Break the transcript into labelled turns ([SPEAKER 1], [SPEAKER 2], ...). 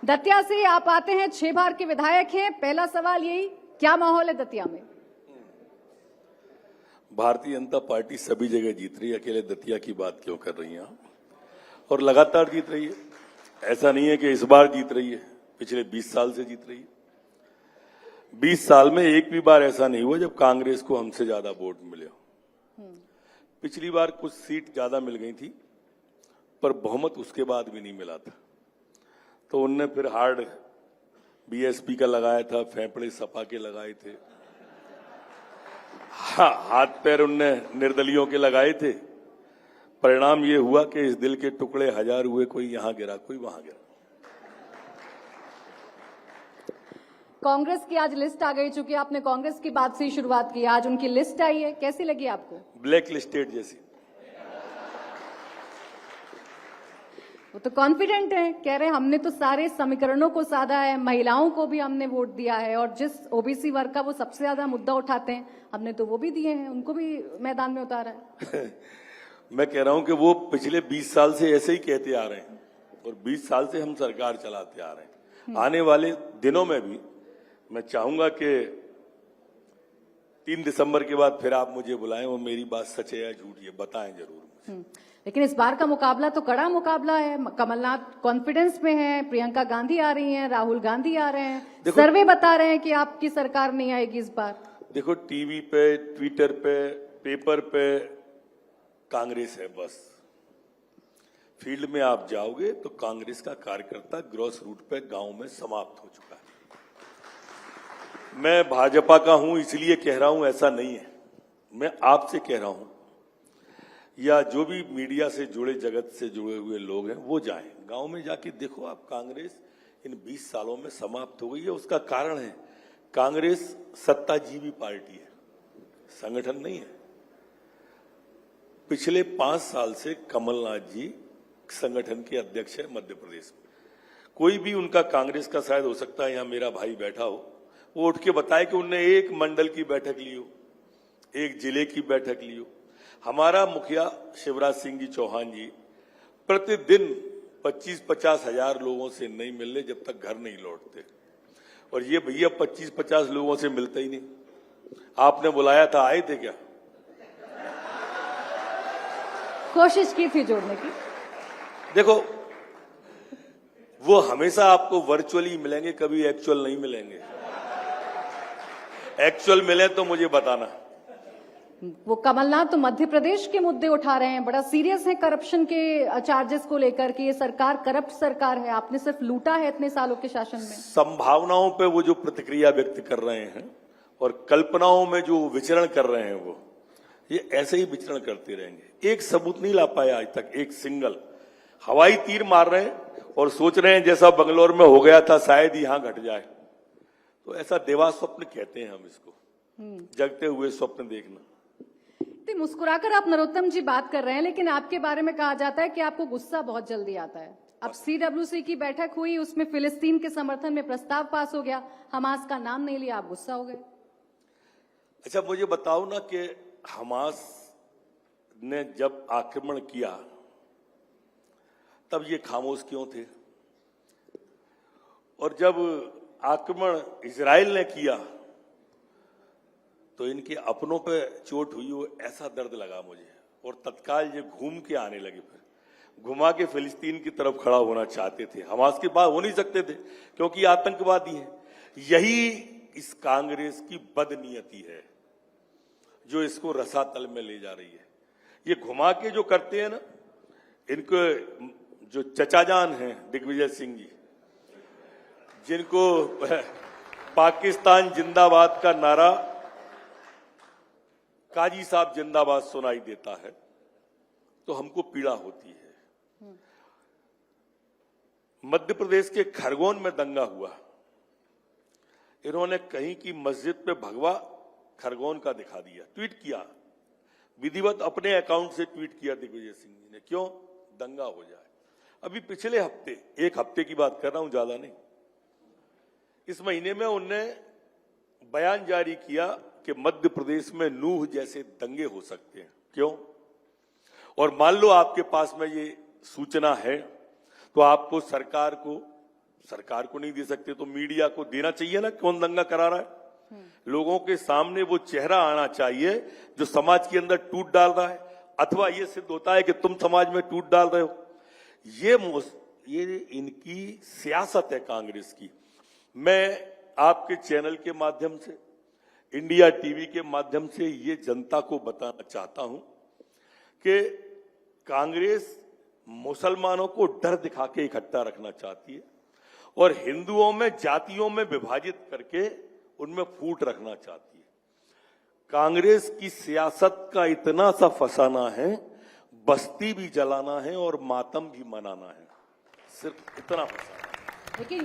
[SPEAKER 1] दतिया से आप आते हैं, 6 बार के विधायक हैं। पहला सवाल यही, क्या माहौल है दतिया में?
[SPEAKER 2] भारतीय जनता पार्टी सभी जगह जीत रही है, अकेले दतिया की बात क्यों कर रही हैं आप? और लगातार जीत रही है। ऐसा नहीं है कि इस बार जीत रही है, पिछले 20 साल से जीत रही है। 20 साल में एक भी बार ऐसा नहीं हुआ जब कांग्रेस को हमसे ज्यादा वोट मिले हो। पिछली बार कुछ सीट ज्यादा मिल गई थी, पर बहुमत उसके बाद भी नहीं मिला था, तो उनने फिर हार्ड बीएसपी का लगाया था, फेफड़े सपा के लगाए थे, हाथ पैर उनने निर्दलियों के लगाए थे। परिणाम ये हुआ कि इस दिल के टुकड़े हजार हुए, कोई यहां गिरा कोई वहां गिरा।
[SPEAKER 1] कांग्रेस की आज लिस्ट आ गई, चूंकि आपने कांग्रेस की बात से ही शुरुआत की, आज उनकी लिस्ट आई है, कैसी लगी आपको?
[SPEAKER 2] ब्लैक लिस्टेड जैसी।
[SPEAKER 1] वो तो कॉन्फिडेंट है, कह रहे हैं हमने तो सारे समीकरणों को साधा है, महिलाओं को भी हमने वोट दिया है, और जिस ओबीसी वर्ग का वो सबसे ज्यादा मुद्दा उठाते हैं हमने तो वो भी दिए हैं, उनको भी मैदान में उतारा है।
[SPEAKER 2] मैं कह रहा हूं कि वो पिछले 20 साल से ऐसे ही कहते आ रहे हैं, और 20 साल से हम सरकार चलाते आ रहे हैं। आने वाले दिनों में भी मैं चाहूंगा कि 3 दिसंबर के बाद फिर आप मुझे बुलाएं, वो मेरी बात सच है या झूठ है बताएं जरूर मुझे।
[SPEAKER 1] लेकिन इस बार का मुकाबला तो कड़ा मुकाबला है। कमलनाथ कॉन्फिडेंस में है, प्रियंका गांधी आ रही हैं, राहुल गांधी आ रहे हैं, सर्वे बता रहे हैं कि आपकी सरकार नहीं आएगी इस बार।
[SPEAKER 2] देखो, टीवी पे, ट्विटर पे, पेपर पे कांग्रेस है बस। फील्ड में आप जाओगे तो कांग्रेस का कार्यकर्ता ग्रॉस रूट पे गांव में समाप्त हो चुका है। मैं भाजपा का हूं इसलिए कह रहा हूं ऐसा नहीं है। मैं आपसे कह रहा हूं, या जो भी मीडिया से जुड़े, जगत से जुड़े हुए लोग हैं, वो जाएं गांव में, जाके देखो आप, कांग्रेस इन 20 सालों में समाप्त हो गई है। उसका कारण है, कांग्रेस सत्ताजीवी पार्टी है, संगठन नहीं है। पिछले 5 साल से कमलनाथ जी संगठन के अध्यक्ष है मध्य प्रदेश में। कोई भी उनका कांग्रेस का, शायद हो सकता है यहां मेरा भाई बैठा हो, वो उठ के बताए कि उनने एक मंडल की बैठक ली हो, एक जिले की बैठक ली हो। हमारा मुखिया शिवराज सिंह जी चौहान जी प्रतिदिन 25-50 हजार लोगों से नहीं मिलने जब तक घर नहीं लौटते, और ये भैया 25-50 लोगों से मिलते ही नहीं। आपने बुलाया था, आए थे क्या?
[SPEAKER 1] कोशिश की थी जोड़ने की।
[SPEAKER 2] देखो, वो हमेशा आपको वर्चुअली मिलेंगे, कभी एक्चुअल नहीं मिलेंगे। एक्चुअल मिले तो मुझे बताना।
[SPEAKER 1] वो कमलनाथ तो मध्य प्रदेश के मुद्दे उठा रहे हैं, बड़ा सीरियस है करप्शन के चार्जेस को लेकर कि ये सरकार करप्ट सरकार है, आपने सिर्फ लूटा है इतने सालों के शासन में।
[SPEAKER 2] संभावनाओं पे वो जो प्रतिक्रिया व्यक्त कर रहे हैं और कल्पनाओं में जो विचरण कर रहे हैं, वो ये ऐसे ही विचरण करते रहेंगे। एक सबूत नहीं ला पाए आज तक, एक सिंगल। हवाई तीर मार रहे हैं और सोच रहे हैं जैसा बंगलोर में हो गया था शायद यहां घट जाए। तो ऐसा देवा स्वप्न कहते हैं हम इसको, जगते हुए स्वप्न देखना।
[SPEAKER 1] मुस्कुराकर आप नरोत्तम जी बात कर रहे हैं, लेकिन आपके बारे में कहा जाता है कि आपको गुस्सा बहुत जल्दी आता है। अब सीडब्ल्यूसी की बैठक हुई, उसमें फिलिस्तीन के समर्थन में प्रस्ताव पास हो गया, हमास का नाम नहीं लिया, आप गुस्सा हो गए।
[SPEAKER 2] अच्छा, मुझे बताओ ना कि हमास ने जब आक्रमण किया तब ये खामोश क्यों थे, और जब आक्रमण इजराइल ने किया तो इनके अपनों पे चोट हुई हो, ऐसा दर्द लगा मुझे, और तत्काल ये घूम के आने लगे, फिर घुमा के फिलिस्तीन की तरफ खड़ा होना चाहते थे। हमास के पास हो नहीं सकते थे क्योंकि आतंकवादी है। यही इस कांग्रेस की बदनीयती है जो इसको रसातल में ले जा रही है। ये घुमा के जो करते हैं ना, इनको जो चचाजान हैं दिग्विजय सिंह जी, जिनको पाकिस्तान जिंदाबाद का नारा काजी साहब जिंदाबाद सुनाई देता है तो हमको पीड़ा होती है। मध्य प्रदेश के खरगोन में दंगा हुआ, इन्होंने कहीं की मस्जिद पे भगवा खरगोन का दिखा दिया, ट्वीट किया, विधिवत अपने अकाउंट से ट्वीट किया दिग्विजय सिंह जी ने। क्यों? दंगा हो जाए। अभी पिछले हफ्ते, एक हफ्ते की बात कर रहा हूं, ज्यादा नहीं, इस महीने में उनने बयान जारी किया कि मध्य प्रदेश में नूह जैसे दंगे हो सकते हैं। क्यों? और मान लो आपके पास में ये सूचना है तो आपको सरकार को सरकार को नहीं दे सकते तो मीडिया को देना चाहिए ना, कौन दंगा करा रहा है। लोगों के सामने वो चेहरा आना चाहिए जो समाज के अंदर टूट डाल रहा है, अथवा ये सिद्ध होता है कि तुम समाज में टूट डाल रहे हो। ये इनकी सियासत है कांग्रेस की। मैं आपके चैनल के माध्यम से, इंडिया टीवी के माध्यम से ये जनता को बताना चाहता हूं कि कांग्रेस मुसलमानों को डर दिखा के इकट्ठा रखना चाहती है और हिंदुओं में जातियों में विभाजित करके उनमें फूट रखना चाहती है। कांग्रेस की सियासत का इतना सा फसाना है, बस्ती भी जलाना है और मातम भी मनाना है, सिर्फ इतना फसाना है।
[SPEAKER 1] लेकिन